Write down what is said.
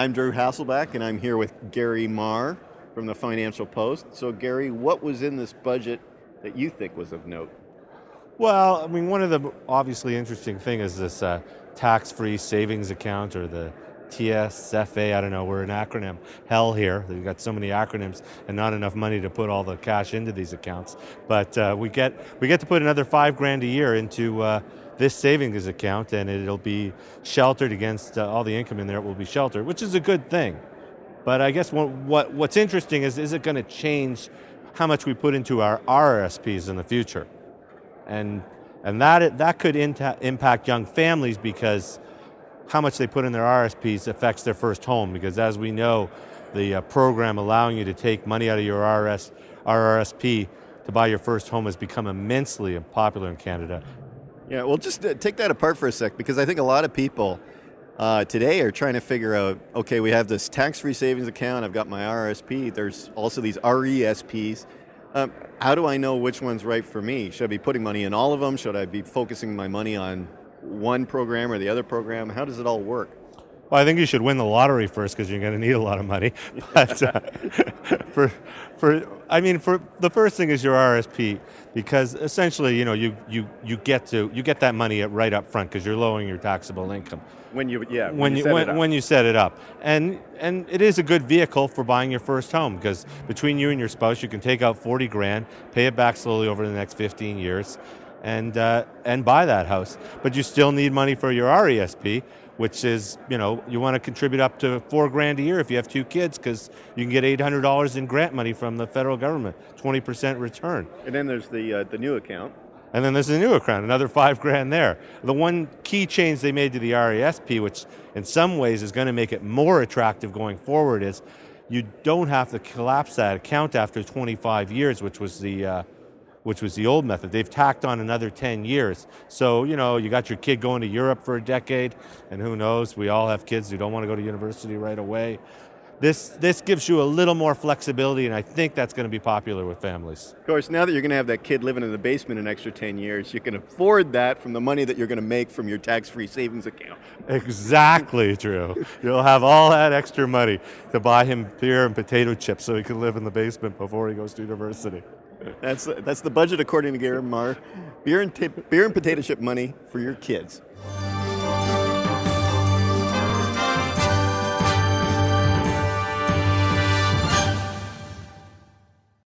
I'm Drew Hasselback, and I'm here with Garry Marr from the Financial Post. So Garry, what was in this budget that you think was of note? Well, I mean, one of the obviously interesting thing is this tax-free savings account, or the TFSA. I don't know, we're an acronym hell here. We've got so many acronyms and not enough money to put all the cash into these accounts. But we get to put another $5,000 a year into this savings account, and it'll be sheltered against all the income in there. It will be sheltered, which is a good thing. But I guess what's interesting is it going to change how much we put into our RRSPs in the future? And that could impact young families, because how much they put in their RRSPs affects their first home, because as we know, the program allowing you to take money out of your RRSP to buy your first home has become immensely popular in Canada. Yeah, well, just take that apart for a sec, because I think a lot of people today are trying to figure out, okay, we have this tax-free savings account, I've got my RRSP, there's also these RESPs. How do I know which one's right for me? Should I be putting money in all of them? Should I be focusing my money on one program or the other program? How does it all work? Well, I think you should win the lottery first, because you're going to need a lot of money. But for the first thing is your RSP, because essentially, you know, you get that money right up front, because you're lowering your taxable income When you set it up, and it is a good vehicle for buying your first home, because between you and your spouse, you can take out $40,000, pay it back slowly over the next 15 years, and buy that house. But you still need money for your RESP, which is, you know, you want to contribute up to $4,000 a year if you have 2 kids, because you can get $800 in grant money from the federal government, 20% return. And then there's the new account. And then there's the new account, another $5,000 there. The one key change they made to the RESP, which in some ways is going to make it more attractive going forward, is you don't have to collapse that account after 25 years, which was the old method. They've tacked on another 10 years. So, you know, you got your kid going to Europe for a decade, and who knows, we all have kids who don't want to go to university right away. This gives you a little more flexibility, and I think that's going to be popular with families. Of course, now that you're going to have that kid living in the basement an extra 10 years, you can afford that from the money that you're going to make from your tax-free savings account. Exactly, Drew. You'll have all that extra money to buy him beer and potato chips so he can live in the basement before he goes to university. That's the budget according to Garry Marr. Beer and potato chip money for your kids.